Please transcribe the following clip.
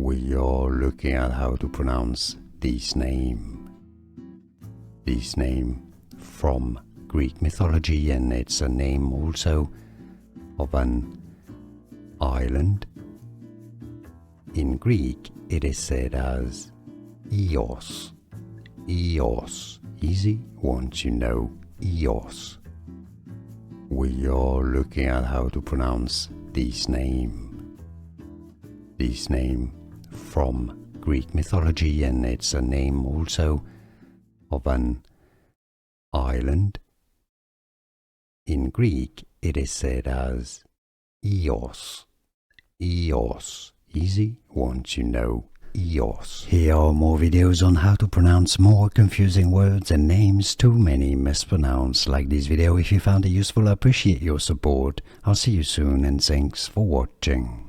We are looking at how to pronounce this name. This name from Greek mythology, and it's a name also of an island. In Greek, it is said as Eos. Eos. Easy once you know Eos. We are looking at how to pronounce this name. This name from Greek mythology, and it's a name also of an island. In Greek, it is said as Eos. Eos. Easy once you know Eos. Here are more videos on how to pronounce more confusing words and names too many mispronounced. Like this video if you found it useful. I appreciate your support. I'll see you soon, and thanks for watching.